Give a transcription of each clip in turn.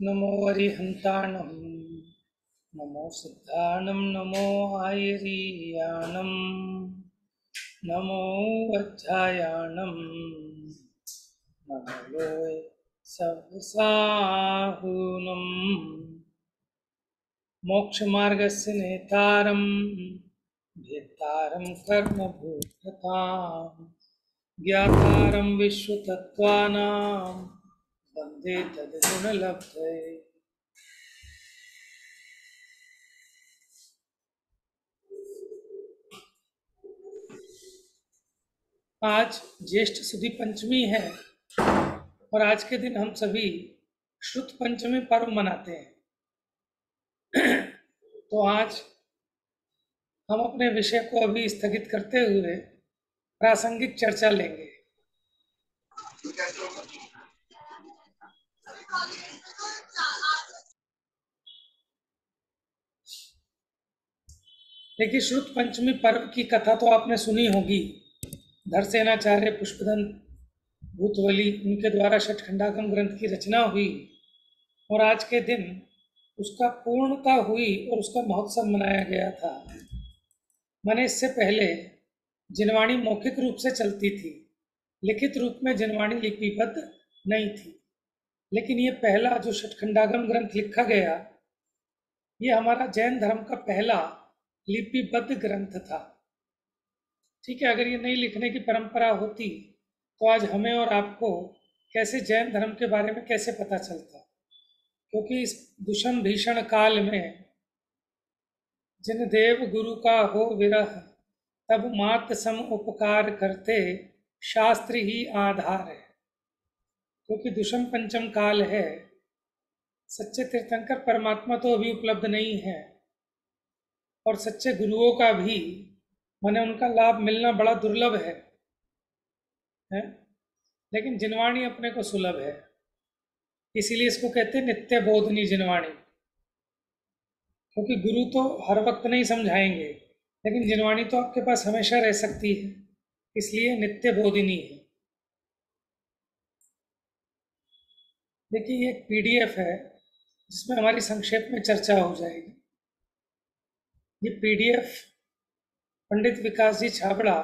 नमो अरिहन्ताणं नमो सिद्धाणं नमो आयरीयाणं नमो वज्रायाणं नमो लोय सवसाहुनं मोक्षमार्गस्य नेतारं भेत्तारं कर्मभूततां ज्ञातारं विश्वतत्त्वानां वन्दे तद्गुणलब्धये। आज ज्येष्ठ सुदी पंचमी है और आज के दिन हम सभी श्रुत पंचमी पर्व मनाते हैं। तो आज हम अपने विषय को अभी स्थगित करते हुए प्रासंगिक चर्चा लेंगे। देखिए, श्रुत पंचमी पर्व की कथा तो आपने सुनी होगी। धरसेनाचार्य पुष्पदंत भूतवली उनके द्वारा षटखंडागम ग्रंथ की रचना हुई और आज के दिन उसका पूर्णता हुई और उसका महोत्सव मनाया गया था। मैंने इससे पहले जिनवाणी मौखिक रूप से चलती थी, लिखित रूप में जिनवाणी लिपिबद्ध नहीं थी, लेकिन ये पहला जो षटखंडागम ग्रंथ लिखा गया, ये हमारा जैन धर्म का पहला लिपिबद्ध ग्रंथ था। ठीक है, अगर ये नहीं लिखने की परंपरा होती तो आज हमें और आपको कैसे जैन धर्म के बारे में कैसे पता चलता, क्योंकि इस दुष्म भीषण काल में जिन देव गुरु का हो विरह, तब मात सम उपकार करते, शास्त्र ही आधार है। क्योंकि दुष्म पंचम काल है, सच्चे तीर्थंकर परमात्मा तो अभी उपलब्ध नहीं है और सच्चे गुरुओं का भी माने उनका लाभ मिलना बड़ा दुर्लभ है? लेकिन जिनवाणी अपने को सुलभ है, इसीलिए इसको कहते हैं नित्य बोधनी जिनवाणी। क्योंकि गुरु तो हर वक्त नहीं समझाएंगे, लेकिन जिनवाणी तो आपके पास हमेशा रह सकती है, इसलिए नित्य बोधिनी है। देखिए, ये एक पीडीएफ है जिसमें हमारी संक्षेप में चर्चा हो जाएगी। ये पीडीएफ पंडित विकास जी छाबड़ा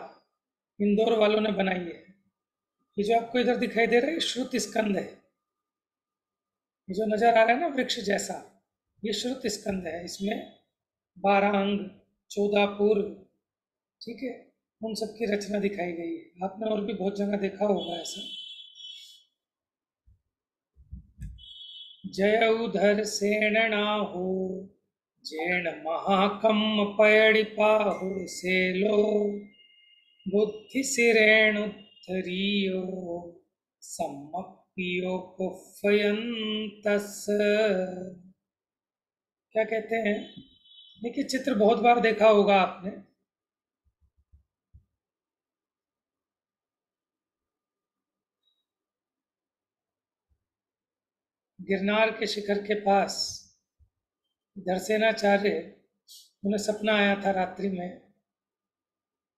इंदौर वालों ने बनाई है। ये जो आपको इधर दिखाई दे रहा है श्रुत स्कंद है। ये जो नजर आ रहा है ना वृक्ष जैसा, ये श्रुत स्कंद है। इसमें 12 अंग, 14 पूर्व, ठीक है, उन सब की रचना दिखाई गई है। आपने और भी बहुत जगह देखा होगा ऐसा। जय उधर सेणना हो, जैन महाकम पयड़ि पाहु से लो, बुद्धि सिरेणु धरियो सम्मपियो कुफयंतस। क्या कहते हैं? देखिए, चित्र बहुत बार देखा होगा आपने। गिरनार के शिखर के पास धरसेनाचार्य, उन्हें सपना आया था रात्रि में।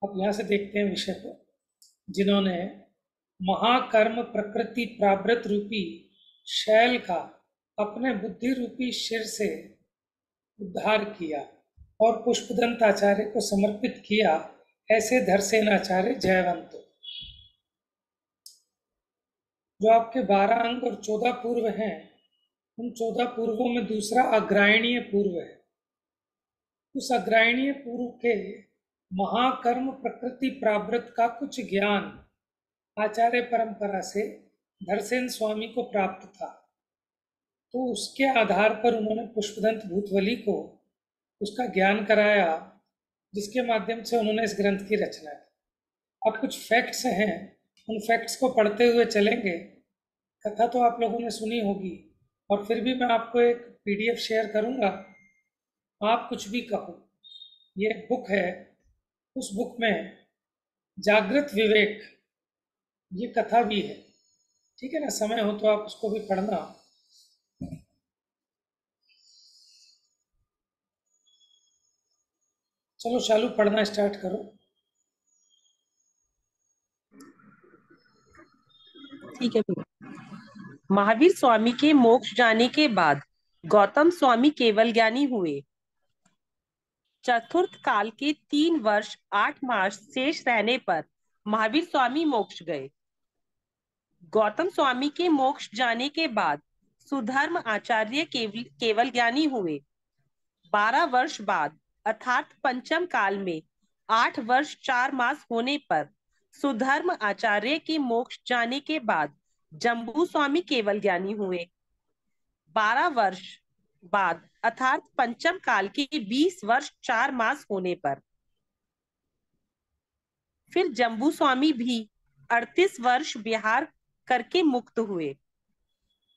अब यहाँ से देखते हैं विषय को। जिन्होंने महाकर्म प्रकृति प्रावृत रूपी शैल का अपने बुद्धि रूपी शिर से उद्धार किया और पुष्पदंत आचार्य को समर्पित किया, ऐसे धरसेनाचार्य जयवंत। जो आपके 12 अंग और 14 पूर्व हैं, उन 14 पूर्वों में दूसरा अग्रायणीय पूर्व है। उस अग्रायणीय पूर्व के महाकर्म प्रकृति प्रावृत का कुछ ज्ञान आचार्य परंपरा से धरसेन स्वामी को प्राप्त था। तो उसके आधार पर उन्होंने पुष्पदंत भूतवली को उसका ज्ञान कराया, जिसके माध्यम से उन्होंने इस ग्रंथ की रचना की। अब कुछ फैक्ट्स हैं, उन फैक्ट्स को पढ़ते हुए चलेंगे। कथा तो आप लोगों ने सुनी होगी, और फिर भी मैं आपको एक पीडीएफ शेयर करूंगा। आप कुछ भी कहो, ये एक बुक है, उस बुक में जागृत विवेक ये कथा भी है। ठीक है ना? समय हो तो आप उसको भी पढ़ना। चलो शालू, पढ़ना स्टार्ट करो। ठीक है भैया। महावीर स्वामी के मोक्ष जाने के बाद गौतम स्वामी केवल ज्ञानी हुए। चतुर्थ काल के 3 वर्ष 8 मास शेष रहने पर महावीर स्वामी मोक्ष गए। गौतम स्वामी के मोक्ष जाने के बाद सुधर्म आचार्य केवल ज्ञानी हुए। 12 वर्ष बाद अर्थात पंचम काल में 8 वर्ष 4 मास होने पर सुधर्म आचार्य के मोक्ष जाने के बाद जम्बू स्वामी केवल ज्ञानी हुए। 12 वर्ष बाद अर्थात पंचम काल के 20 वर्ष 4 मास होने पर फिर जम्बू स्वामी भी 38 वर्ष विहार करके मुक्त हुए।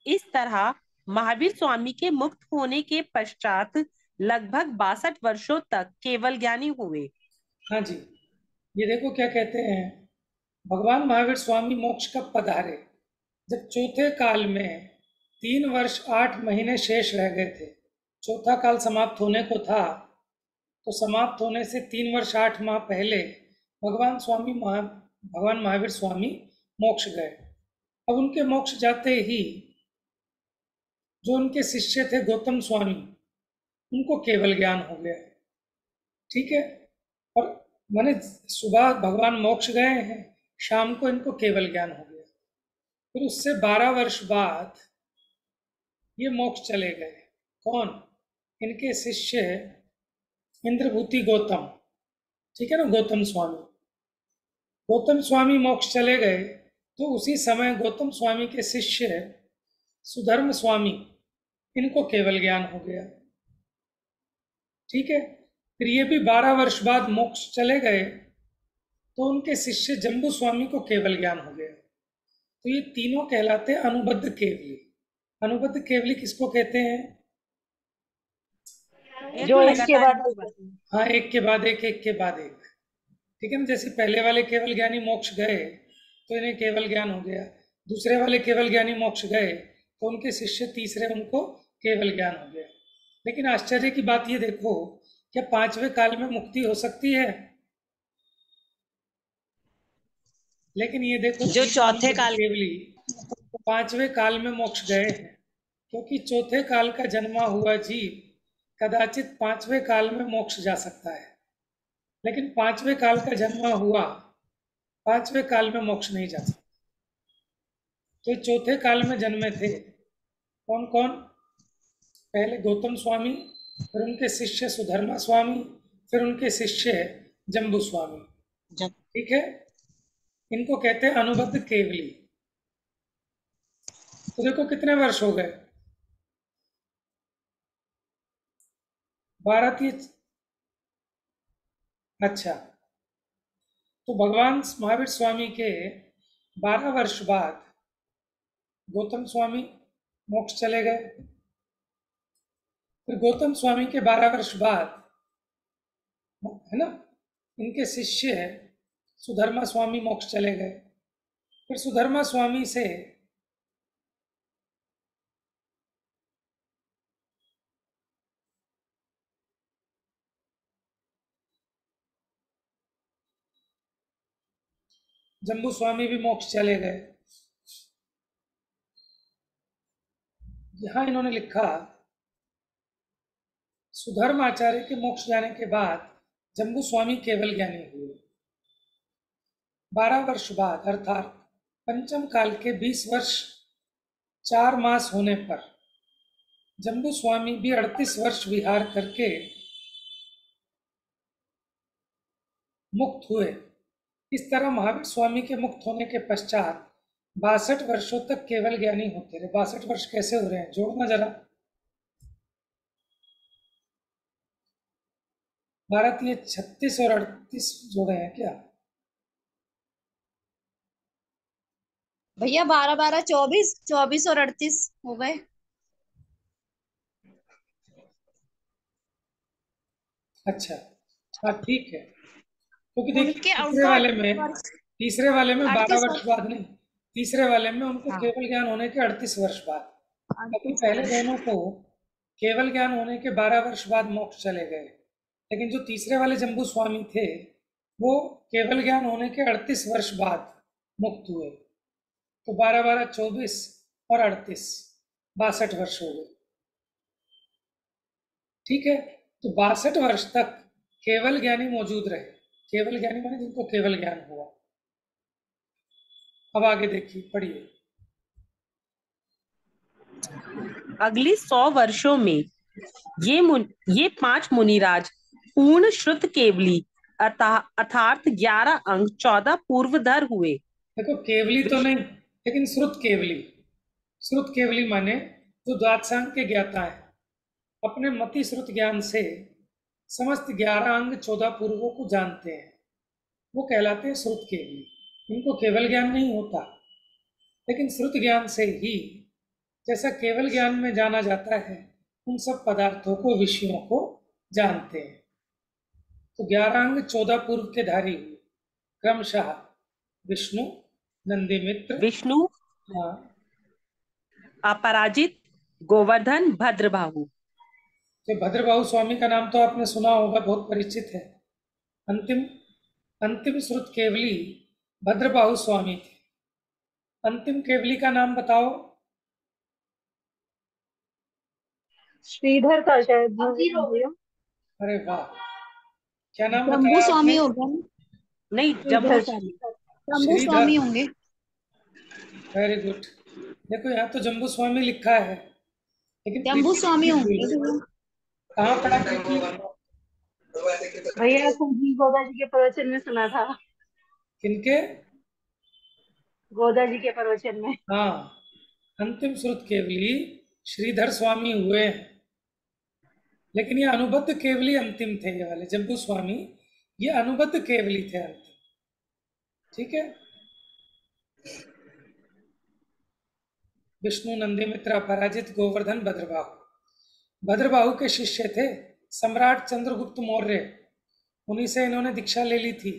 इस तरह महावीर स्वामी के मुक्त होने के पश्चात लगभग 62 वर्षों तक केवल ज्ञानी हुए। हाँ जी, ये देखो क्या कहते हैं, भगवान महावीर स्वामी मोक्ष कब पधारे? जब चौथे काल में 3 वर्ष 8 महीने शेष रह गए थे। चौथा काल समाप्त होने को था, तो समाप्त होने से 3 वर्ष 8 माह पहले भगवान महावीर स्वामी मोक्ष गए। अब उनके मोक्ष जाते ही जो उनके शिष्य थे गौतम स्वामी, उनको केवल ज्ञान हो गया। ठीक है, और माने सुबह भगवान मोक्ष गए हैं, शाम को इनको केवल ज्ञान हो गया। फिर उससे 12 वर्ष बाद ये मोक्ष चले गए। कौन? इनके शिष्य इंद्रभूति गौतम, ठीक है ना, गौतम स्वामी। गौतम स्वामी मोक्ष चले गए तो उसी समय गौतम स्वामी के शिष्य सुधर्म स्वामी, इनको केवल ज्ञान हो गया। ठीक है, फिर ये भी 12 वर्ष बाद मोक्ष चले गए तो उनके शिष्य जम्बू स्वामी को केवल ज्ञान हो गया। तो ये तीनों कहलाते हैं अनुबद्ध केवली। अनुबद्ध केवली किसको कहते हैं? जो एक के बाद हाँ, एक के बाद एक, एक के बाद एक। ठीक है ना, जैसे पहले वाले केवल ज्ञानी मोक्ष गए तो इन्हें केवल ज्ञान हो गया, दूसरे वाले केवल ज्ञानी मोक्ष गए तो उनके शिष्य तीसरे, उनको केवल ज्ञान हो गया। लेकिन आश्चर्य की बात ये देखो, क्या 5वें काल में मुक्ति हो सकती है? लेकिन ये देखो, जो चौथे काल केवली 5वें काल में मोक्ष गए हैं, क्योंकि चौथे काल का जन्मा हुआ जीव कदाचित 5वें काल में मोक्ष जा सकता है, लेकिन 5वें काल का जन्मा हुआ 5वें काल में मोक्ष नहीं जा सकता। तो चौथे काल में जन्मे थे कौन कौन? पहले गौतम स्वामी, फिर उनके शिष्य सुधर्मा स्वामी, फिर उनके शिष्य जम्बू स्वामी। ठीक है, इनको कहते हैं अनुबद्ध केवली। तो देखो कितने वर्ष हो गए? 12 अच्छा, तो भगवान महावीर स्वामी के 12 वर्ष बाद गौतम स्वामी मोक्ष चले गए। फिर गौतम स्वामी के 12 वर्ष बाद, है ना, इनके शिष्य सुधर्मा स्वामी मोक्ष चले गए। फिर सुधर्मा स्वामी से जम्बू स्वामी भी मोक्ष चले गए। यहां इन्होंने लिखा, सुधर्म आचार्य के मोक्ष जाने के बाद जम्बू स्वामी केवल ज्ञानी हुए। 12 वर्ष बाद अर्थात पंचम काल के 20 वर्ष 4 मास होने पर जम्बू स्वामी भी 38 वर्ष विहार करके मुक्त हुए। इस तरह महावीर स्वामी के मुक्त होने के पश्चात 62 वर्षों तक केवल ज्ञानी होते रहे। 62 वर्ष कैसे हो रहे हैं, जोड़ना जरा। 36 और 38 जोड़े हैं क्या? भैया 12 12 24, 24 और 38 हो गए। अच्छा, हाँ ठीक है, क्योंकि देखिए तीसरे वाले में 12 वर्ष बाद नहीं, तीसरे वाले में उनको केवल ज्ञान होने के 38 वर्ष बाद, लेकिन पहले दोनों को केवल ज्ञान होने के 12 वर्ष बाद मोक्ष चले गए। लेकिन जो तीसरे वाले जम्बू स्वामी थे वो केवल ज्ञान होने के 38 वर्ष बाद मुक्त हुए। तो 12 12 24 और 38, 62 वर्ष हो गए। ठीक है, तो 62 वर्ष तक केवल ज्ञानी मौजूद रहे। केवल ज्ञानी माने जिनको केवल ज्ञान हुआ। अब आगे देखिए, पढ़िए। अगली 100 वर्षों में ये 5 मुनिराज पूर्ण श्रुत केवली अर्थात 11 अंग 14 पूर्वधर हुए। देखो, केवली तो नहीं, लेकिन श्रुत केवली। श्रुत केवली माने जो द्वादशांग के ज्ञाता है, अपने मति श्रुत ज्ञान से समस्त 11 अंग 14 पूर्वों को जानते हैं, वो कहलाते हैं श्रुत केवली। इनको केवल ज्ञान नहीं होता, लेकिन श्रुत ज्ञान से ही जैसा केवल ज्ञान में जाना जाता है, उन सब पदार्थों को, विषयों को जानते हैं। तो 11 अंग 14 पूर्व के धारी हुए, क्रमशः विष्णु, नंदीमित्र, विष्णु, हाँ, अपराजित, गोवर्धन, भद्रबाहु। तो भद्रबाहु स्वामी का नाम तो आपने सुना होगा, बहुत परिचित है। अंतिम अंतिम श्रुत केवली भद्रबाहु स्वामी थे। अंतिम केवली का नाम बताओ। श्रीधर था शायद भैया। अरे वाह, क्या नाम जम्बू बताया स्वामी आपने? हो गया ना? नहीं, जम्बू स्वामी। जम्बू श्रीधर, स्वामी होंगे। Very good. देखो, यहाँ तो जम्बू स्वामी लिखा है, लेकिन जम्बू प्रीति स्वामी की होंगे भूल है। भैया। कहाँ पढ़ा प्रीति? भैया संजीव गोदा जी के प्रवचन में सुना था। किनके? गोदा जी के प्रवचन में। हाँ, अंतिम श्रुत केवली श्रीधर स्वामी हुए हैं, लेकिन ये अनुबद्ध केवली अंतिम थे। ये वाले जम्बू स्वामी ये अनुबद्ध केवली थे अंतिम। ठीक है। विष्णु, नंदीमित्र, अपराजित, गोवर्धन, भद्रबाहु। भद्रबाहु के शिष्य थे सम्राट चंद्रगुप्त मौर्य। उन्हीं से इन्होंने दीक्षा ले ली थी,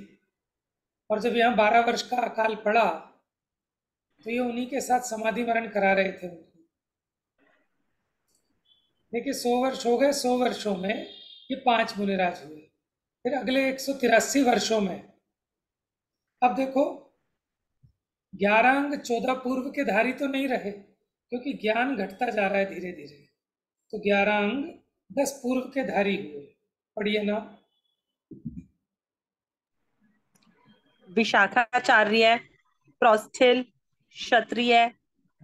और जब यहाँ 12 वर्ष का अकाल पड़ा तो ये उन्हीं के साथ समाधि मरण करा रहे थे। देखिए, 100 वर्ष हो गए। 100 वर्षों में ये 5 मुनिराज हुए। फिर अगले 183 वर्षों में, अब देखो, 11 अंग 14 पूर्व के धारी तो नहीं रहे, क्योंकि ज्ञान घटता जा रहा है धीरे धीरे। तो 11 अंग 10 पूर्व के धारी हुए। पढ़िए ना। विशाखाचार्य, प्रोस्थिल, क्षत्रिय,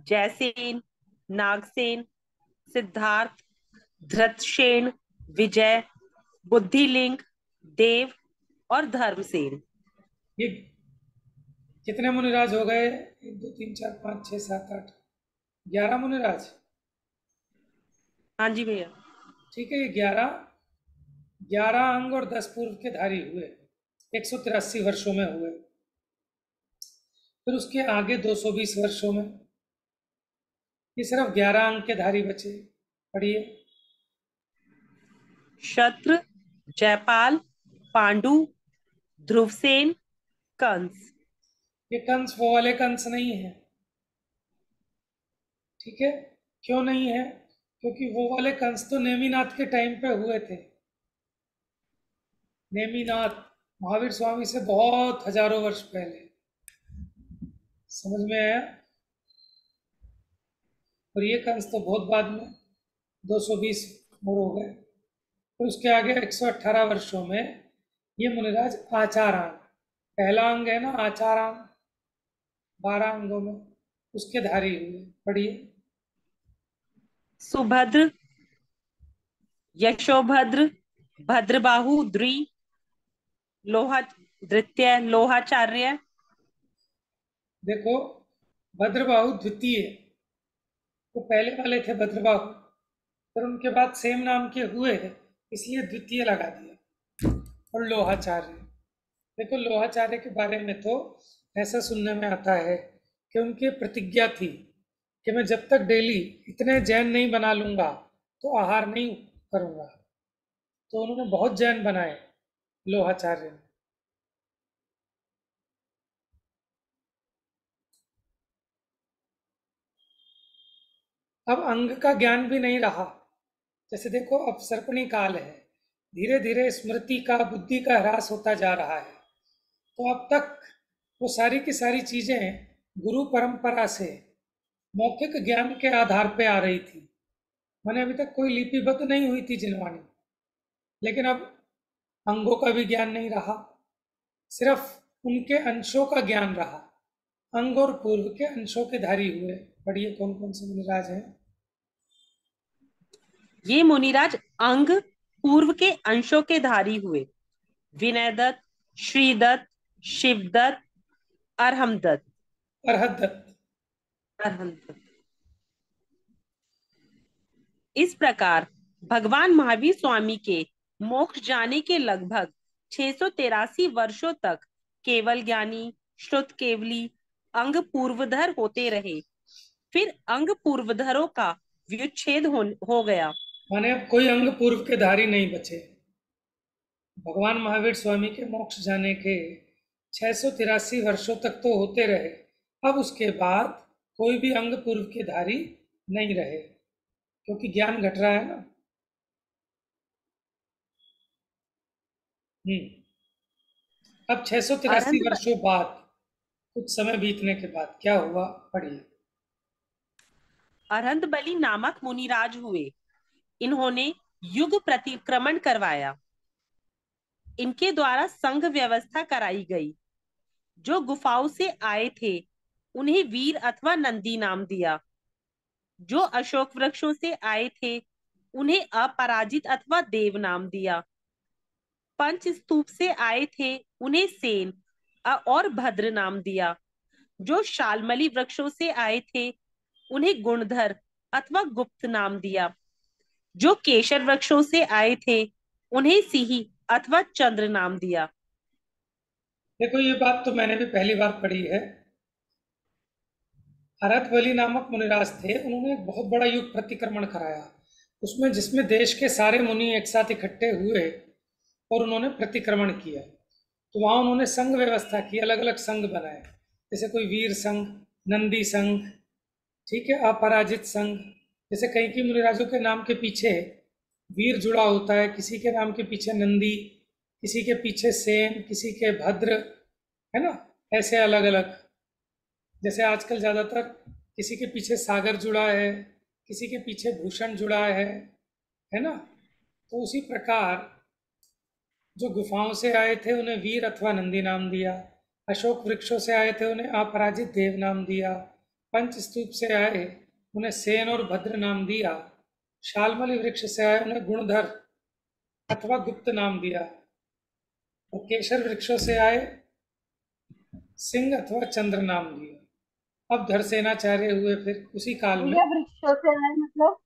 जयसेन, नागसेन, सिद्धार्थ, धृतसेन, विजय, बुद्धिलिंग, देव और धर्मसेन। ये कितने मुनिराज हो गए? 1 2 3 4 5 6 7 8, 11 मुनिराज। हाँ जी भैया। ठीक है, ये 11 अंग और 10 पूर्व के धारी हुए, 183 वर्षों में हुए। फिर उसके आगे 220 वर्षों में ये सिर्फ 11 अंक के धारी बचे। पढ़िए। क्षत्र, जयपाल, पांडु, ध्रुवसेन, कंस। ये कंस वो वाले कंस नहीं है। ठीक है, क्यों नहीं है? क्योंकि वो वाले कंस तो नेमिनाथ के टाइम पे हुए थे। नेमिनाथ महावीर स्वामी से बहुत हजारों वर्ष पहले। समझ में आया? और ये कंस तो बहुत बाद में, 220 और हो गए। फिर उसके आगे 118 वर्षों में ये मुनिराज आचारांग, पहला अंग है ना आचारांग, 12 अंगों में, उसके धारी हुए। पढ़िए। सुभद्र, यशोभद्र, भद्रबाहु द्वि, लोहा द्वितीय, लोहाचार्य। देखो, भद्रबाहु द्वितीय, वो पहले वाले थे भद्रबाहु, फिर उनके बाद सेम नाम के हुए, इसलिए द्वितीय लगा दिया। और लोहाचार्य, देखो लोहाचार्य के बारे में तो ऐसा सुनने में आता है कि उनकी प्रतिज्ञा थी कि मैं जब तक डेली इतने जैन नहीं बना लूंगा तो आहार नहीं करूंगा। तो उन्होंने बहुत जैन बनाए, लोहाचार्य ने। अब अंग का ज्ञान भी नहीं रहा। जैसे देखो, अब सर्पणी काल है, धीरे धीरे स्मृति का, बुद्धि का ह्रास होता जा रहा है। तो अब तक वो सारी की सारी चीजें गुरु परंपरा से मौखिक ज्ञान के आधार पे आ रही थी। मैंने अभी तक कोई लिपिबद्ध नहीं हुई थी जिनवाणी, लेकिन अब अंगों का भी ज्ञान नहीं रहा, सिर्फ उनके अंशों का ज्ञान रहा। अंग और पूर्व के अंशों के धारी हुए। पढ़िए कौन कौन से मुनिराज हैं। ये मुनिराज अंग पूर्व के अंशों के धारी हुए। विनयदत्त, श्रीदत्त, शिवदत्त, अरहमदत्त। अरहदत्त। अरहमदत्त। इस प्रकार भगवान महावीर स्वामी के मोक्ष जाने के लगभग 683 वर्षों तक केवल ज्ञानी, श्रुत केवली, अंग पूर्वधर होते रहे। फिर अंग पूर्वधरों का व्युच्छेद हो गया। माने अब कोई अंग पूर्व के धारी नहीं बचे। भगवान महावीर स्वामी के मोक्ष जाने के 683 वर्षों तक तो होते रहे, अब उसके बाद कोई भी अंग पूर्व के धारी नहीं रहे, क्योंकि ज्ञान घट रहा है ना। अब 683 अरहंत वर्षों बाद, कुछ समय बीतने के बाद क्या हुआ, पढ़िए। अरहंत बलि नामक मुनिराज हुए। इन्होंने युग प्रतिक्रमण करवाया। इनके द्वारा संघ व्यवस्था कराई गई। जो गुफाओं से आए थे उन्हें वीर अथवा नंदी नाम दिया। जो अशोक वृक्षों से आए थे उन्हें अपराजित अथवा देव नाम दिया। पंच स्तूप से आए थे उन्हें सेन और भद्र नाम दिया। जो शालमली वृक्षों से आए थे उन्हें गुणधर अथवा गुप्त नाम दिया। जो केशर वृक्षों से आए थे उन्हें सिंही अथवा चंद्र नाम दिया। देखो ये बात तो मैंने भी पहली बार पढ़ी है। अरहतबली नामक मुनिराज थे, उन्होंने एक बहुत बड़ा युग प्रतिक्रमण कराया, उसमें जिसमें देश के सारे मुनि एक साथ इकट्ठे हुए और उन्होंने प्रतिक्रमण किया। तो वहाँ उन्होंने संघ व्यवस्था की, अलग अलग संघ बनाए, जैसे कोई वीर संघ, नंदी संघ, ठीक है, अपराजित संघ। जैसे कई कई मुनिराजों के नाम के पीछे वीर जुड़ा होता है, किसी के नाम के पीछे नंदी, किसी के पीछे सेन, किसी के भद्र, है ना, ऐसे अलग अलग। जैसे आजकल ज़्यादातर किसी के पीछे सागर जुड़ा है, किसी के पीछे भूषण जुड़ा है ना। तो उसी प्रकार जो गुफाओं से आए थे उन्हें वीर अथवा नंदी नाम दिया, अशोक वृक्षों से आए थे उन्हें अपराजित देव नाम दिया, पंच स्तूप से आए उन्हें सेन और भद्र नाम दिया, शालमली वृक्ष से आए उन्हें गुणधर अथवा गुप्त नाम दिया, और केशर वृक्षों से आए सिंह अथवा चंद्र नाम दिया। अब धरसेनाचार्य हुए फिर उसी काल में। भैया वृक्षों से आए मतलब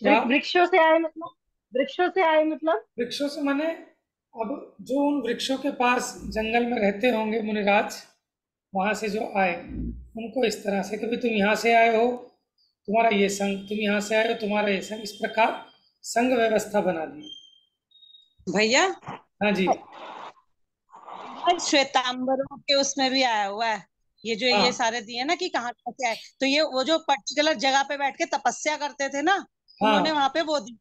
क्या? वृक्षों से आए मतलब वृक्षों से आए मतलब वृक्षों से माने अब जो उन वृक्षों के पास जंगल में रहते होंगे मुनिराज, वहां से जो आए उनको इस तरह से, कभी तुम यहाँ से आए हो तुम्हारा ये संघ, तुम यहाँ से आए हो तुम्हारा ये संघ, इस प्रकार संघ व्यवस्था बना दी। भैया हाँ जी। श्वेतांबरों के उसमें भी आया हुआ है। ये जो हाँ ये सारे दिए ना कि कहाँ कहाँ से आए, तो ये वो जो पर्टिकुलर जगह पे बैठ के तपस्या करते थे ना, उन्होंने हाँ, वहां पे वो दी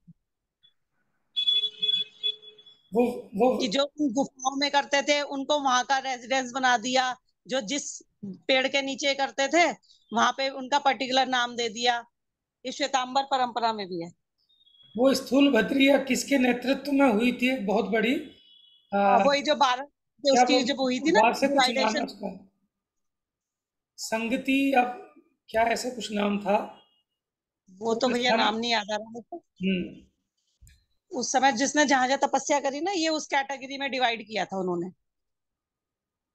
वो वो कि जो उन गुफाओं में करते थे उनको वहां का रेजिडेंस बना दिया। जो जिस पेड़ के नीचे करते थे वहां पे उनका पर्टिकुलर नाम दे दिया। ये श्वेतांबर परंपरा में भी है। वो स्थूल भद्री या किसके नेतृत्व में हुई थी एक बहुत बड़ी वही जो 12 क्या वो उसकी जब हुई थी ना बार से कुछ नाम है डिवाइडेशन। उसका, संगति, अब क्या ऐसे कुछ नाम था। वो तो तो इस भैया तरह। नाम नहीं याद आ रहा मुझे। हम्म। उस समय जिसने जहां जहां तपस्या करी ना, ये उस कैटेगरी में डिवाइड किया था उन्होंने।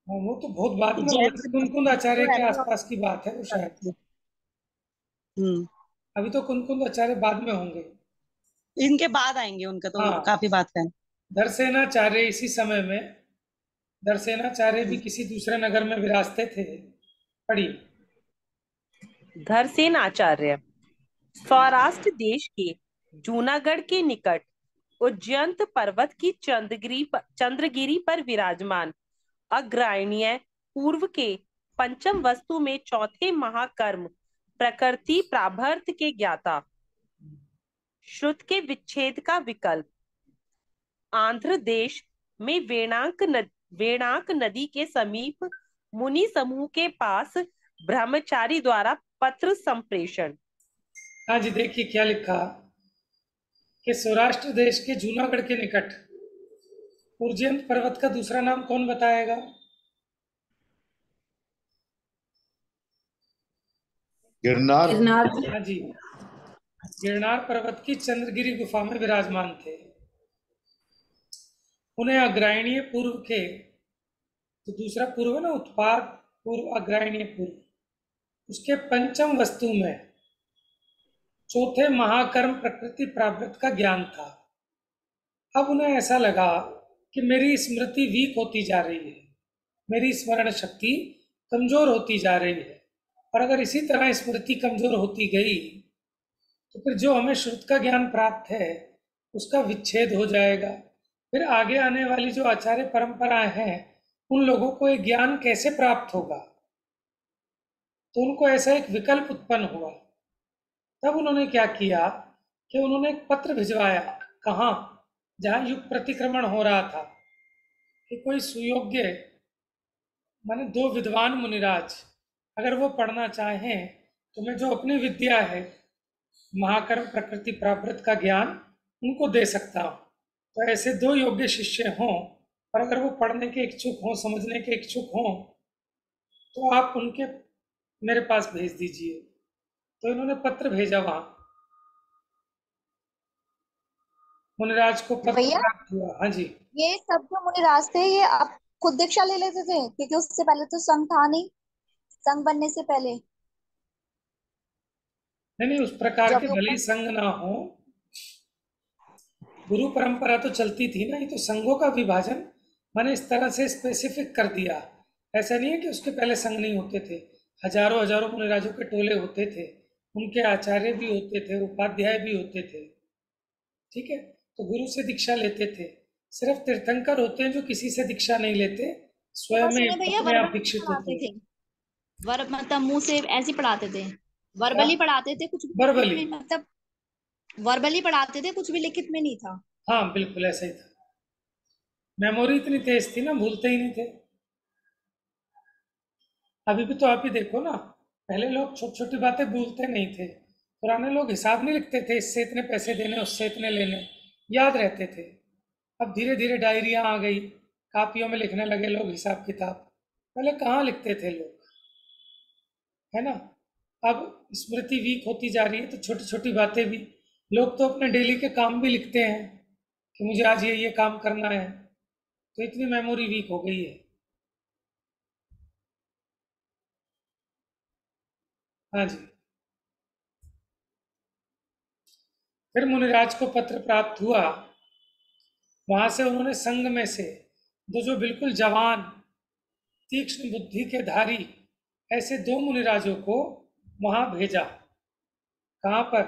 हाँ, वो तो बहुत बाद में हुआ जैन था, समाज कुंद आचार्य जो है के ना, आसपास की बात है वो शायद। हम्म अभी तो कुंद आचार्य बाद में होंगे। इनके बाद आएंगे, उनका तो हाँ, काफी बात है। धरसेनाचार्य इसी समय में, धरसेनाचार्य भी किसी दूसरे नगर में विराजते थे। पढ़िए। धरसेन आचार्य सौराष्ट्र देश के जूनागढ़ के निकट उज्जयंत पर्वत की चंद्रगिरी पर विराजमान अग्रायणीय पूर्व के पंचम वस्तु में चौथे महाकर्म प्रकृति प्राभर्त के ज्ञाता, श्रुत के विच्छेद का विकल्प, आंध्र देश में वेणाक नदी के समीप मुनि समूह के पास ब्रह्मचारी द्वारा पत्र संप्रेषण। हाँ जी, देखिए क्या लिखा कि सौराष्ट्र देश के जूनागढ़ के निकट उज्जैन पर्वत का दूसरा नाम कौन बताएगा? गिरनार। गिरनार। हाँ जी, गिरनार पर्वत की चंद्रगिरी गुफा में विराजमान थे। उन्हें अग्रायणीय पूर्व के, तो दूसरा पूर्व है ना, उत्पाद पूर्व, अग्रायणीय पूर्व, उसके पंचम वस्तु में चौथे महाकर्म प्रकृति प्रावृत्त का ज्ञान था। अब उन्हें ऐसा लगा कि मेरी स्मृति वीक होती जा रही है, मेरी स्मरण शक्ति कमजोर होती जा रही है, और अगर इसी तरह स्मृति कमजोर होती गई तो फिर जो हमें श्रुत का ज्ञान प्राप्त है उसका विच्छेद हो जाएगा। फिर आगे आने वाली जो आचार्य परंपराएं हैं उन लोगों को ये ज्ञान कैसे प्राप्त होगा? तो उनको ऐसा एक विकल्प उत्पन्न हुआ। तब उन्होंने क्या किया कि उन्होंने एक पत्र भिजवाया। कहाँ? जहाँ युग प्रतिक्रमण हो रहा था, कि कोई सुयोग्य, माने दो विद्वान मुनिराज अगर वो पढ़ना चाहें तो मैं जो अपनी विद्या है, महाकर्म प्रकृति प्रावृत्त का ज्ञान, उनको दे सकता हूँ। तो ऐसे दो योग्य शिष्य हों और अगर वो पढ़ने के इच्छुक हों, समझने के इच्छुक हों, तो आप उनके मेरे पास भेज दीजिए। तो इन्होंने पत्र भेजा वहाँ, मुनिराज को पत्र भैया, प्राप्त हुआ। हाँ जी। ये सब जो मुनिराज थे ये अब खुद दीक्षा ले लेते थे, क्योंकि उससे पहले तो संघ था नहीं, संघ बनने से पहले नहीं नहीं, उस प्रकार जब के वो भले ही संघ ना हो, गुरु परंपरा तो चलती थी ना। ये तो संघों का विभाजन मैंने इस तरह से स्पेसिफिक कर दिया। ऐसा नहीं है कि उसके पहले संघ नहीं होते थे, हजारों हजारों मुनिराजों के टोले होते थे, उनके आचार्य भी होते थे, उपाध्याय भी होते थे। ठीक है, तो गुरु से दीक्षा लेते थे। सिर्फ तीर्थंकर होते हैं जो किसी से दीक्षा नहीं लेते, स्वयं बस में उन्हें भैया अपने आप वर्बली दीक्षित होते पढ़ाते हैं। थे, वर्ब मतलब मुंह से ऐसे ही पढ़ाते थे, क्या? वर्बली पढ़ाते थे, कुछ भी लिखित बरबली। में, मतलब वर्बली पढ़ाते थे, कुछ भी लिखित में नहीं था। हाँ बिल्कुल ऐसा ही था। मेमोरी इतनी तेज थी ना, भूलते ही नहीं थे। अभी भी तो आप ही देखो ना, पहले लोग छोटी छोटी बातें भूलते नहीं थे। पुराने लोग हिसाब नहीं लिखते थे, इससे इतने पैसे देने, उससे इतने लेने, याद रहते थे। अब धीरे धीरे डायरियां आ गई, कापियों में लिखने लगे लोग हिसाब किताब। पहले कहाँ लिखते थे लोग, है ना। अब स्मृति वीक होती जा रही है तो छोटी छोटी बातें भी, लोग तो अपने डेली के काम भी लिखते हैं कि मुझे आज ये काम करना है। तो इतनी मेमोरी वीक हो गई है। हाँ जी। फिर मुनिराज को पत्र प्राप्त हुआ। वहां से उन्होंने संघ में से दो जो बिल्कुल जवान, तीक्ष्ण बुद्धि के धारी ऐसे दो मुनिराजों को वहां भेजा। कहाँ पर?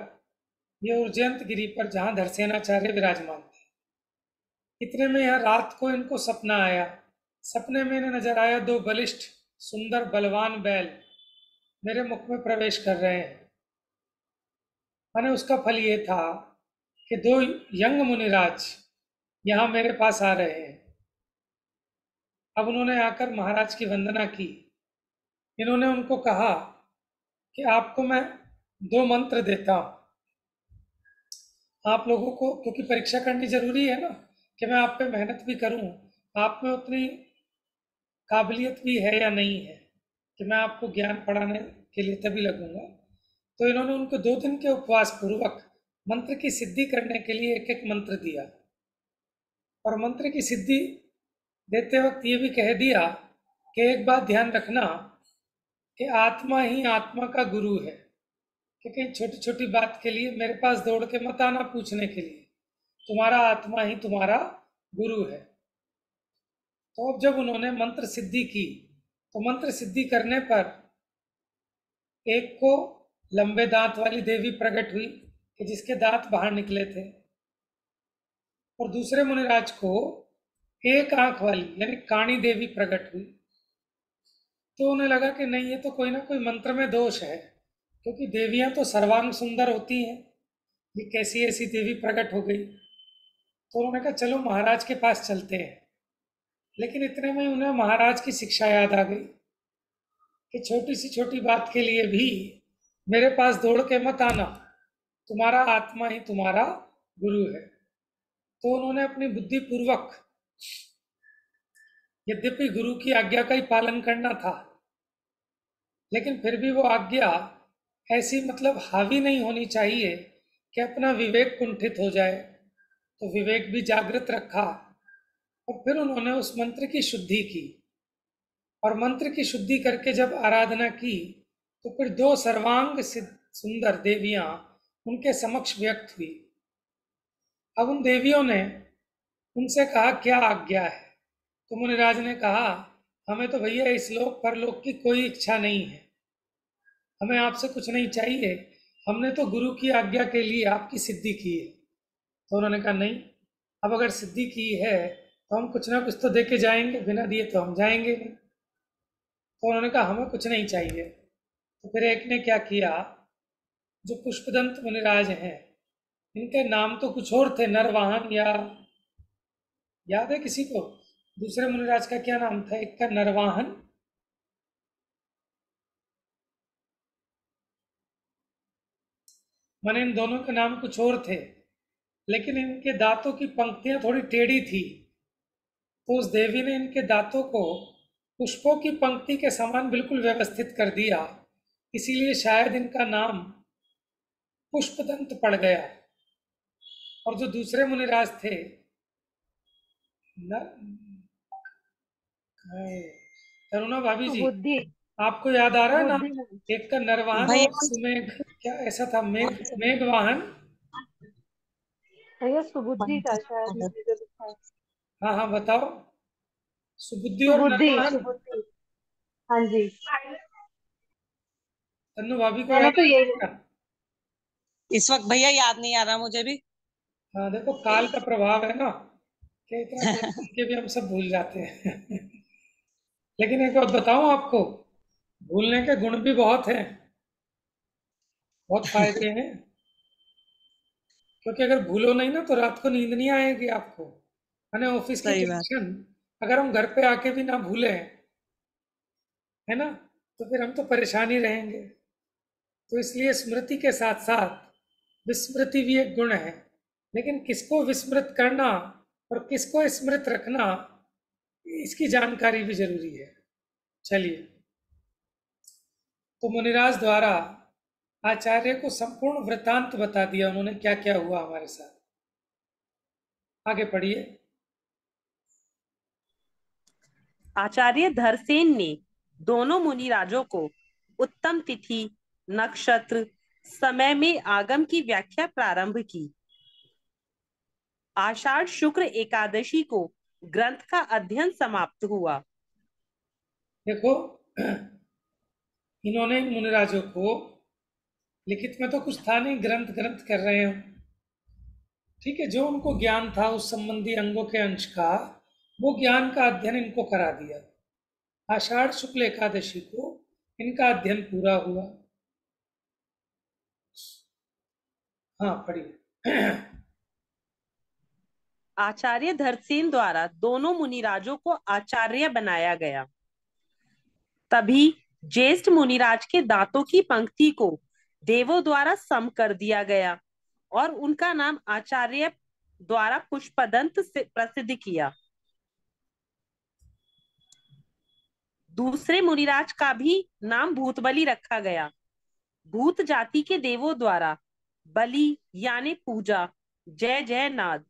ये उज्जैन गिरी पर, जहाँ धरसेनाचार्य विराजमान थे। इतने में यह रात को इनको सपना आया। सपने में इन्हें नजर आया दो बलिष्ठ सुंदर बलवान बैल मेरे मुख में प्रवेश कर रहे हैं। मैंने उसका फल ये था कि दो यंग मुनिराज यहाँ मेरे पास आ रहे हैं। अब उन्होंने आकर महाराज की वंदना की। इन्होंने उनको कहा कि आपको मैं दो मंत्र देता हूँ, आप लोगों को, क्योंकि परीक्षा करनी जरूरी है ना, कि मैं आप पे मेहनत भी करूँ, आप में उतनी काबिलियत भी है या नहीं है कि मैं आपको ज्ञान पढ़ाने के लिए तभी लगूंगा। तो इन्होंने उनको 2 दिन के उपवास पूर्वक मंत्र की सिद्धि करने के लिए एक एक मंत्र दिया। और मंत्र की सिद्धि देते वक्त ये भी कह दिया कि एक बात ध्यान रखना कि आत्मा ही आत्मा का गुरु है, कि कहीं छोटी छोटी बात के लिए मेरे पास दौड़ के मत आना पूछने के लिए, तुम्हारा आत्मा ही तुम्हारा गुरु है। तो अब जब उन्होंने मंत्र सिद्धि की तो मंत्र सिद्धि करने पर एक को लंबे दांत वाली देवी प्रकट हुई कि जिसके दांत बाहर निकले थे, और दूसरे मुनिराज को एक आंख वाली यानी काणी देवी प्रकट हुई। तो उन्हें लगा कि नहीं, ये तो कोई ना कोई मंत्र में दोष है, क्योंकि देवियां तो सर्वांग सुंदर होती हैं, ये कैसी ऐसी देवी प्रकट हो गई। तो उन्होंने कहा चलो महाराज के पास चलते हैं। लेकिन इतने में उन्हें महाराज की शिक्षा याद आ गई। कि छोटी सी छोटी बात के लिए भी मेरे पास दौड़ के मत आना, तुम्हारा आत्मा ही तुम्हारा गुरु है। तो उन्होंने अपनी बुद्धि पूर्वक, यद्यपि गुरु की आज्ञा का ही पालन करना था, लेकिन फिर भी वो आज्ञा ऐसी मतलब हावी नहीं होनी चाहिए कि अपना विवेक कुंठित हो जाए, तो विवेक भी जागृत रखा। और फिर उन्होंने उस मंत्र की शुद्धि की, और मंत्र की शुद्धि करके जब आराधना की तो फिर 2 सर्वांग सुंदर देवियां उनके समक्ष व्यक्त हुई। अब उन देवियों ने उनसे कहा क्या आज्ञा है। तो मुनिराज ने कहा हमें तो भैया इस लोक परलोक की कोई इच्छा नहीं है, हमें आपसे कुछ नहीं चाहिए, हमने तो गुरु की आज्ञा के लिए आपकी सिद्धि की है। तो उन्होंने कहा नहीं, अब अगर सिद्धि की है तो हम कुछ ना कुछ तो दे के जाएंगे, बिना दिए तो हम जाएंगे नहीं। तो उन्होंने कहा हमें कुछ नहीं चाहिए। तो फिर एक ने क्या किया, जो पुष्पदंत मुनिराज हैं, इनके नाम तो कुछ और थे, नरवाहन, या याद है किसी को? दूसरे मुनिराज का क्या नाम था? एक का नरवाहन, माने इन दोनों के नाम कुछ और थे, लेकिन इनके दांतों की पंक्तियां थोड़ी टेढ़ी थी। तो उस देवी ने इनके दांतों को पुष्पों की पंक्ति के समान बिल्कुल व्यवस्थित कर दिया, इसीलिए शायद इनका नाम पुष्पदंत पड़ गया। और जो दूसरे मुनिराज थे न, करुणा भाभी जी, सुबुद्धि। आपको याद आ रहा है ना? सुबुद्धि। एक का नरवाहन भैया और सुमेघ, क्या ऐसा था? मेघवाहन। भैया सुबुद्धि का शायद मैंने जो लिखा है। हाँ हाँ बताओ। सुबुद्धि और सुबुद्धि, नरवाहन। सुबुद्धि। हाँ जी, तन्नू भाभी को मैंने याद तो है यही। क्या? इस वक्त भैया याद नहीं आ रहा मुझे भी। हाँ देखो, काल का प्रभाव है ना, कि इतना पढ़ के भी हम सब भूल जाते हैं। लेकिन एक बात बताऊं आपको, भूलने के गुण भी बहुत हैं, बहुत फायदे हैं। क्योंकि अगर भूलो नहीं ना तो रात को नींद नहीं आएगी आपको। मैंने ऑफिस की सही बात। टेंशन अगर हम घर पे आके भी ना भूले, है ना, तो फिर हम तो परेशान ही रहेंगे। तो इसलिए स्मृति के साथ साथ विस्मृति भी एक गुण है, लेकिन किसको विस्मृत करना और किसको स्मृत रखना, इसकी जानकारी भी जरूरी है। चलिए, तो मुनिराज द्वारा आचार्य को संपूर्ण वृत्तांत बता दिया उन्होंने, क्या क्या हुआ हमारे साथ। आगे पढ़िए। आचार्य धरसेन ने दोनों मुनिराजों को उत्तम तिथि, नक्षत्र, समय में आगम की व्याख्या प्रारंभ की। आषाढ़ शुक्ल एकादशी को ग्रंथ का अध्ययन समाप्त हुआ। देखो, इन्होंने इन मुनिराजों को, लिखित में तो कुछ था नहीं, ग्रंथ ग्रंथ कर रहे हैं, ठीक है, जो उनको ज्ञान था उस संबंधी अंगों के अंश का, वो ज्ञान का अध्ययन इनको करा दिया। आषाढ़ शुक्ल एकादशी को इनका अध्ययन पूरा हुआ। हाँ पढ़िए। आचार्य धरसेन द्वारा दोनों मुनिराजों को आचार्य बनाया गया। तभी ज्येष्ठ मुनिराज के दांतों की पंक्ति को देवों द्वारा सम कर दिया गया और उनका नाम आचार्य द्वारा पुष्पदंत से प्रसिद्ध किया। दूसरे मुनिराज का भी नाम भूतबली रखा गया। भूत जाति के देवों द्वारा बलि यानी पूजा, जय जय नाद।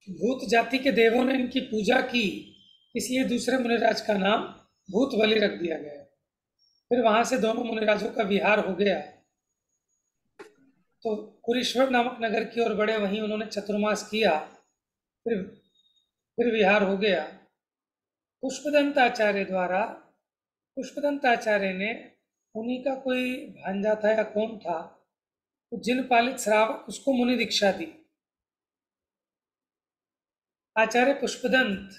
भूत जाति के देवों ने इनकी पूजा की, इसलिए दूसरे मुनिराज का नाम भूत बलि रख दिया गया। फिर वहां से दोनों मुनिराजों का विहार हो गया, तो कुरीश्वर नामक नगर की ओर बढ़े, वहीं उन्होंने चतुर्मास किया। फिर विहार हो गया। पुष्पदंत आचार्य द्वारा, पुष्पदंत आचार्य ने, उन्हीं का कोई भांजा था या कौन था, तो जिन पालित श्रावक, उसको मुनि दीक्षा दी। आचार्य पुष्पदंत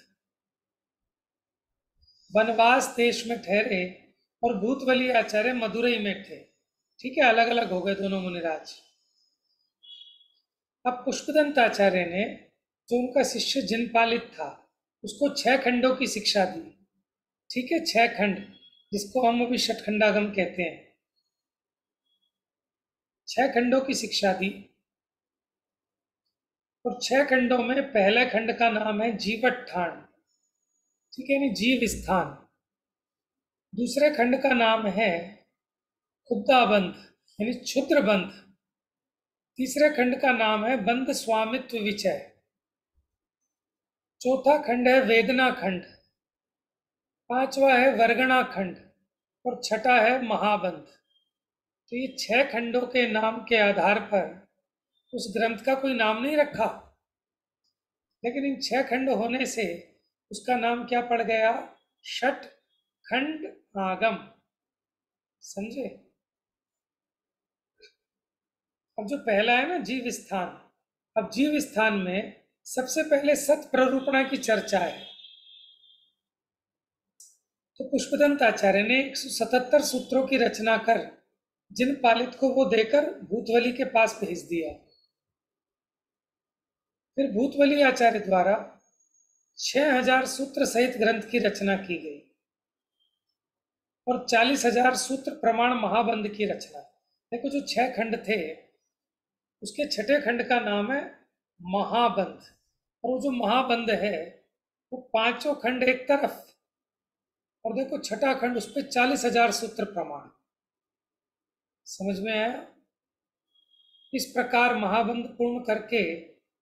वनवास देश में ठहरे और भूतबली आचार्य मदुरई में थे। ठीक है, अलग अलग हो गए दोनों मुनिराज। अब पुष्पदंत आचार्य ने, जो उनका शिष्य जिनपालित था, उसको 6 खंडों की शिक्षा दी। ठीक है, 6 खंड, जिसको हम अभी षटखंडागम कहते हैं। 6 खंडों की शिक्षा दी और 6 खंडों में पहले खंड का नाम है जीवत्थान, ठीक है, यानी जीव स्थान। दूसरे खंड का नाम है खुद्दाबंध यानी क्षुद्र बंध। तीसरे खंड का नाम है बंध स्वामित्व विचय। चौथा खंड है वेदना खंड। पांचवा है वर्गणा खंड और छठा है महाबंध। तो ये 6 खंडों के नाम के आधार पर उस ग्रंथ का कोई नाम नहीं रखा, लेकिन इन 6 खंड होने से उसका नाम क्या पड़ गया? षट खंड आगम। समझे? अब जो पहला है ना जीव स्थान, अब जीव स्थान में सबसे पहले सत प्ररूपणा की चर्चा है। तो पुष्पदंत आचार्य ने 177 सूत्रों की रचना कर जिन पालित को वो देकर भूतवली के पास भेज दिया। फिर भूतवली आचार्य द्वारा 6000 सूत्र सहित ग्रंथ की रचना की गई और 40,000 सूत्र प्रमाण महाबंध की रचना। देखो जो 6 खंड थे उसके छठे खंड का नाम है महाबंध, और वो जो महाबंध है वो 5 खंड एक तरफ, और देखो छठा खंड उस पर 40,000 सूत्र प्रमाण। समझ में आया? इस प्रकार महाबंध पूर्ण करके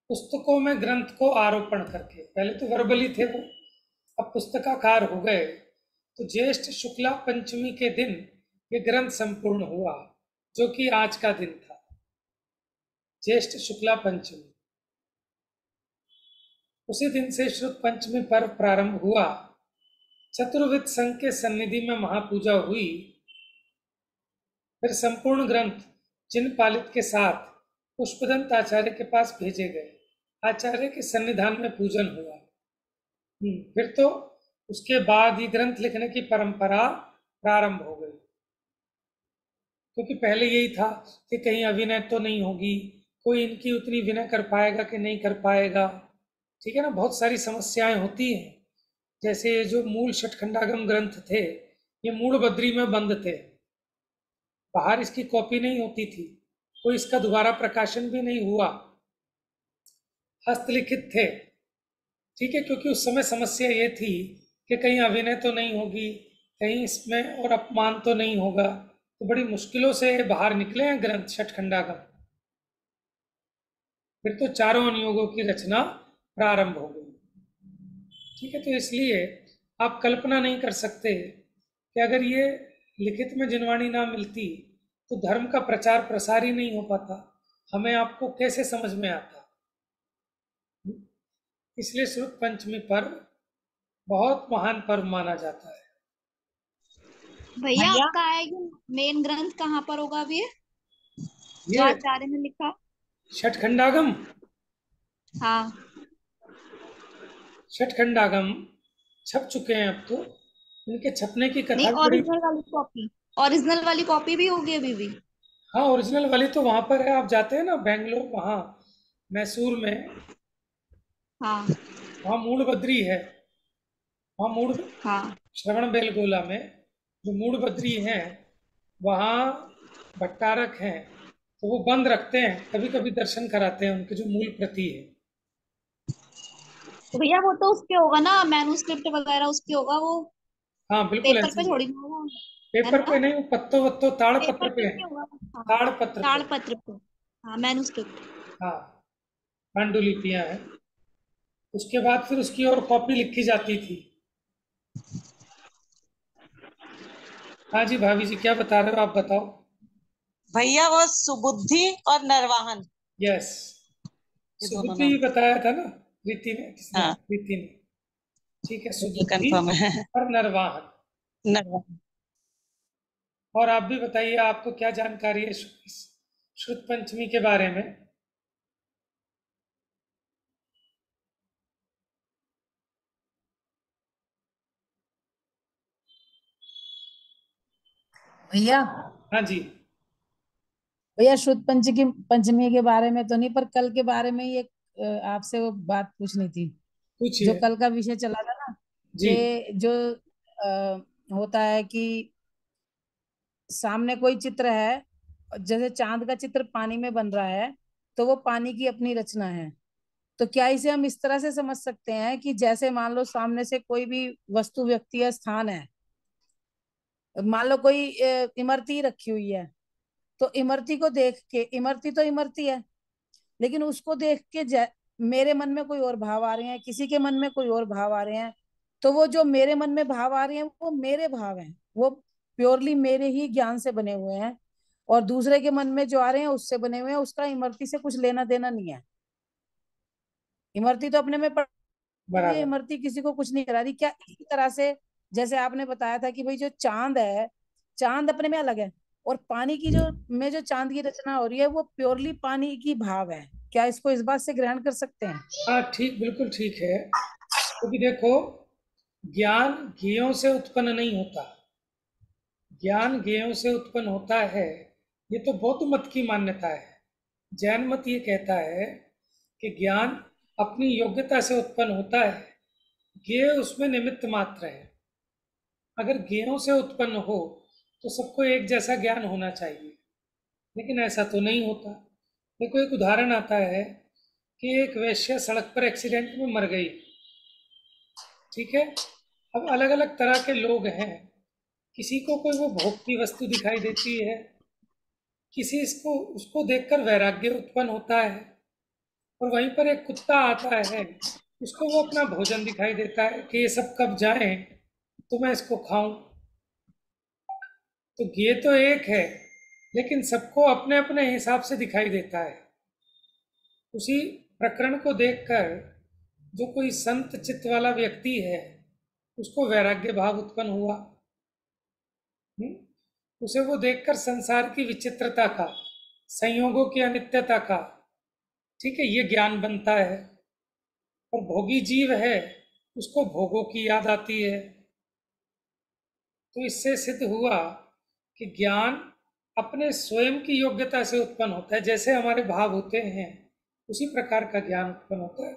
पुस्तकों में ग्रंथ को आरोपण करके, पहले तो वर्बली थे वो, अब पुस्तकाकार हो गए। तो ज्येष्ठ शुक्ला पंचमी के दिन ये ग्रंथ संपूर्ण हुआ, जो कि आज का दिन था, ज्येष्ठ शुक्ला पंचमी। उसी दिन से श्रुत पंचमी पर्व प्रारंभ हुआ। चतुर्विध संघ के सन्निधि में महापूजा हुई। फिर संपूर्ण ग्रंथ जिन पालित के साथ पुष्पदंत आचार्य के पास भेजे गए, आचार्य के सन्निधान में पूजन हुआ। फिर तो उसके बाद ही ग्रंथ लिखने की परंपरा प्रारंभ हो गई, क्योंकि पहले यही था कि कहीं अभिनय तो नहीं होगी, कोई इनकी उतनी विनय कर पाएगा कि नहीं कर पाएगा, ठीक है ना। बहुत सारी समस्याएं होती हैं। जैसे जो मूल षटखंडागम ग्रंथ थे ये मूल बद्री में बंद थे, बाहर इसकी कॉपी नहीं होती थी, कोई इसका दोबारा प्रकाशन भी नहीं हुआ, हस्तलिखित थे, ठीक है। क्योंकि उस समय समस्या ये थी कि कहीं अभिनय तो नहीं होगी, कहीं इसमें और अपमान तो नहीं होगा, तो बड़ी मुश्किलों से बाहर निकले हैं ग्रंथ षटखंडागम। फिर तो चारों अनुयोगों की रचना प्रारंभ हो गई, ठीक है। तो इसलिए आप कल्पना नहीं कर सकते कि अगर ये लिखित में जिनवाणी ना मिलती तो धर्म का प्रचार प्रसार ही नहीं हो पाता, हमें आपको कैसे समझ में आता। इसलिए श्रुत पंचमी पर्व बहुत महान पर्व माना जाता है। भैया भैया आपका है ये मेन ग्रंथ कहाँ पर होगा अभी जो ये आचार्य ने लिखा? षटखंडागम, हाँ षटखंडागम छप चुके हैं अब तो, इनके छपने की नहीं, कथा बड़ी। ओरिजिनल वाली कॉपी भी होगी अभी भी? हाँ ओरिजिनल वाली तो वहां पर है, आप जाते हैं ना बेंगलोर, वहाँ मैसूर में, हाँ वहाँ मूड बद्री है, वहाँ मूड हाँ श्रवण बेलगोला में जो मूड बद्री हैं वहाँ भट्टारक हैं, तो वो बंद रखते हैं, कभी कभी दर्शन कराते हैं उनके जो मूल प्रति है। तो भैया वो तो उसके होगा ना, मैन्युस्क्रिप्ट वगैरह उसके होगा वो, हाँ बिल्कुल पेपर ऐसे पे ही। थोड़ी ना होगा, है पेपर ना? पे नहीं, वो पत्तों वत्तों ताड़ पेपर पत्र पे पे है, नहीं होगा। हाँ, ताड़ पत्र पे। ताड़पत्र पे। हाँ मैन्युस्क्रिप्ट। हाँ पांडुलिपियां हैं, उसके बाद फिर उसकी और कॉपी लिखी जाती थी। हाँ जी भाभी जी क्या बता रहे हो, आप बताओ। भैया वो सुबुद्धि और नरवाहन, यस, ये दोनों सुबुद्धि नाम। भी बताया था ना, रीति ने, किसने? हाँ रीति ने, ठीक है, मुझे सुबुद्धि कंफर्म है। और नरवाहन। नरवाहन। और आप भी बताइए, आपको क्या जानकारी है श्रुत पंचमी के बारे में? भैया हाँ जी भैया शुद्ध पंचमी के बारे में तो नहीं, पर कल के बारे में ही एक आपसे वो बात पूछनी थी। जो पूछिए। कल का विषय चला था ना, जी कि जो होता है कि सामने कोई चित्र है, जैसे चांद का चित्र पानी में बन रहा है, तो वो पानी की अपनी रचना है। तो क्या इसे हम इस तरह से समझ सकते हैं कि जैसे मान लो सामने से कोई भी वस्तु, व्यक्ति या स्थान है, मान लो कोई इमरती रखी हुई है, तो इमरती को देख के, इमरती तो इमरती है, लेकिन उसको देख के मेरे मन में कोई और भाव आ रहे हैं, किसी के मन में कोई और भाव आ रहे हैं। तो वो जो मेरे मन में भाव आ रहे हैं वो मेरे भाव हैं, वो प्योरली मेरे ही ज्ञान से बने हुए हैं। और दूसरे के मन में जो आ रहे हैं उससे बने हुए हैं, उसका इमरती से कुछ लेना देना नहीं है। इमरती तो अपने में हुई है, बराबर। इमरती किसी को कुछ नहीं करा रही। क्या इसी तरह से जैसे आपने बताया था कि भाई जो चांद है, चांद अपने में अलग है, और पानी की जो में जो चांद की रचना हो रही है वो प्योरली पानी की भाव है। क्या इसको इस बात से ग्रहण कर सकते हैं? हाँ ठीक, बिल्कुल ठीक है। क्योंकि देखो, ज्ञान ज्ञेयों से उत्पन्न नहीं होता, ज्ञान ज्ञेयों से उत्पन्न होता है। ये तो बौद्ध मत की मान्यता है। जैन मत ये कहता है कि ज्ञान अपनी योग्यता से उत्पन्न होता है, ज्ञेय उसमें निमित्त मात्र है। अगर ज्ञेयों से उत्पन्न हो तो सबको एक जैसा ज्ञान होना चाहिए, लेकिन ऐसा तो नहीं होता। देखो, एक उदाहरण आता है कि एक वेश्या सड़क पर एक्सीडेंट में मर गई, ठीक है। अब अलग अलग तरह के लोग हैं, किसी को कोई वो भोगती वस्तु दिखाई देती है, किसी इसको उसको देखकर वैराग्य उत्पन्न होता है, और वहीं पर एक कुत्ता आता है, उसको वो अपना भोजन दिखाई देता है कि ये सब कब जाएं तो मैं इसको खाऊं। तो ये तो एक है, लेकिन सबको अपने अपने हिसाब से दिखाई देता है। उसी प्रकरण को देखकर जो कोई संत चित्त वाला व्यक्ति है, उसको वैराग्य भाव उत्पन्न हुआ। उसे वो देखकर संसार की विचित्रता का, संयोगों की अनित्यता का, ठीक है, ये ज्ञान बनता है। और भोगी जीव है, उसको भोगों की याद आती है। तो इससे सिद्ध हुआ कि ज्ञान अपने स्वयं की योग्यता से उत्पन्न होता है। जैसे हमारे भाव होते हैं उसी प्रकार का ज्ञान उत्पन्न होता है।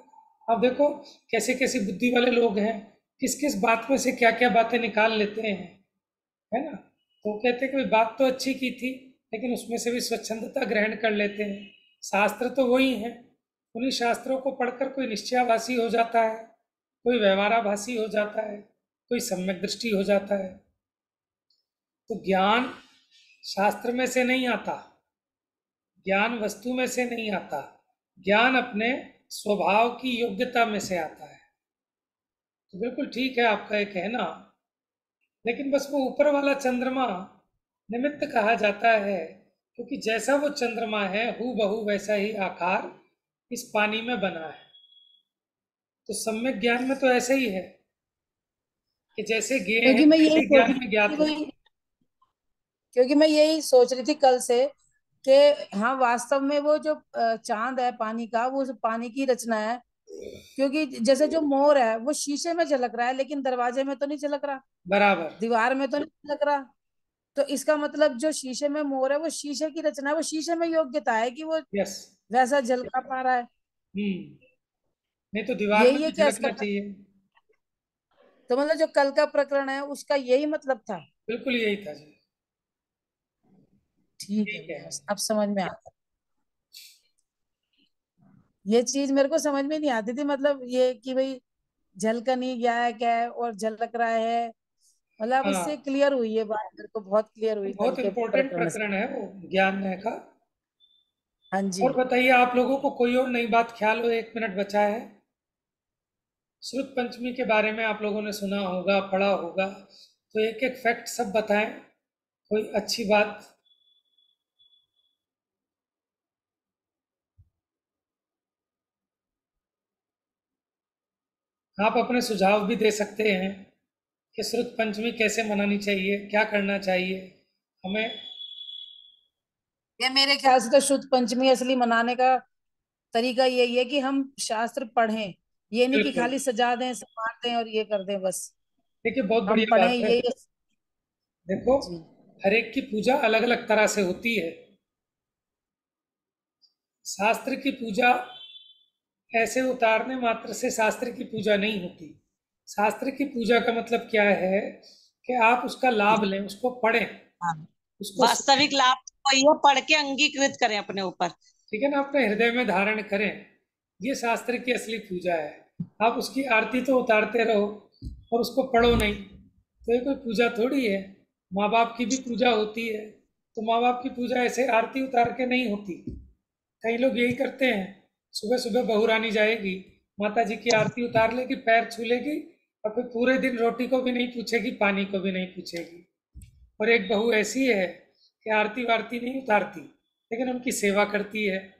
अब देखो कैसे कैसे बुद्धि वाले लोग हैं, किस किस बात में से क्या क्या बातें निकाल लेते हैं, है ना। तो कहते हैं कि भाई बात तो अच्छी की थी, लेकिन उसमें से भी स्वच्छंदता ग्रहण कर लेते हैं। शास्त्र तो वही हैं, उन्हीं शास्त्रों को पढ़कर कोई निश्चयाभासी हो जाता है, कोई व्यवहाराभासी हो जाता है, कोई सम्यक दृष्टि हो जाता है। तो ज्ञान शास्त्र में से नहीं आता, ज्ञान वस्तु में से नहीं आता, ज्ञान अपने स्वभाव की योग्यता में से आता है। तो बिल्कुल ठीक है आपका ये कहना, लेकिन बस वो ऊपर वाला चंद्रमा निमित्त कहा जाता है, क्योंकि जैसा वो चंद्रमा है हूबहू वैसा ही आकार इस पानी में बना है। तो सम्यक ज्ञान में तो ऐसे ही है कि जैसे ज्ञेय है क्योंकि मैं यही वैसे सोच ज्ञान में रही ज्ञात थी हो। क्योंकि मैं यही सोच रही थी कल से कि हाँ, वास्तव में वो जो चांद है पानी का, वो पानी की रचना है। क्योंकि जैसे जो मोर है वो शीशे में झलक रहा है, लेकिन दरवाजे में तो नहीं झलक रहा, बराबर। दीवार में तो नहीं झलक रहा। तो इसका मतलब जो शीशे में मोर है वो शीशे की रचना है, वो शीशे में योग्यता है कि वो यस। वैसा झलका पा रहा है। नहीं तो दीवार में यही है भी क्या इसका? झलकना चाहिए। तो मतलब जो कल का प्रकरण है उसका यही मतलब था। बिल्कुल यही था जी। ठीक है ठीक है। भैया, अब समझ में आता। ये चीज मेरे को समझ में नहीं आती थी, मतलब ये कि भाई झलका नहीं गया है क्या है और झलक रहा है। मतलब अब इससे हाँ, क्लियर हुई है बात, मेरे को बहुत क्लियर हुई कल बहुत के इम्पोर्टेंट प्रकरण से। प्रकरण है वो ज्ञान का। हाँ जी। और बताइए, आप लोगों को कोई और नई बात ख्याल हो? 1 मिनट बचा है। श्रुत पंचमी के बारे में आप लोगों ने सुना होगा, पढ़ा होगा, तो एक एक फैक्ट सब बताएं, कोई अच्छी बात। आप अपने सुझाव भी दे सकते हैं कि श्रुत पंचमी कैसे मनानी चाहिए, क्या करना चाहिए हमें। ये मेरे ख्याल से तो शुद्ध पंचमी असली मनाने का तरीका यही है कि हम शास्त्र पढ़ें, ये नहीं कि बिल्कुल। खाली सजा दें, संवार दें और ये कर दें बस। देखिए, बहुत हम बढ़िया पढ़ें बात है। ये। देखो, जी। हर एक की पूजा अलग अलग तरह से होती है। शास्त्र की पूजा ऐसे उतारने मात्र से शास्त्र की पूजा नहीं होती। शास्त्र की पूजा का मतलब क्या है कि आप उसका लाभ लें, उसको पढ़ें, हाँ। उसको वास्तविक लाभ तो ये पढ़ के अंगीकृत करें अपने ऊपर। ठीक है ना, अपने हृदय में धारण करें। ये शास्त्र की असली पूजा है। आप उसकी आरती तो उतारते रहो और उसको पढ़ो नहीं, तो ये कोई पूजा थोड़ी है। माँ बाप की भी पूजा होती है, तो माँ बाप की पूजा ऐसे आरती उतार के नहीं होती। कई लोग यही करते हैं, सुबह सुबह बहू रानी जाएगी, माता जी की आरती उतार लेगी, पैर छू लेगी, और फिर पूरे दिन रोटी को भी नहीं पूछेगी, पानी को भी नहीं पूछेगी। और एक बहू ऐसी है कि आरती वारती नहीं उतारती, लेकिन उनकी सेवा करती है,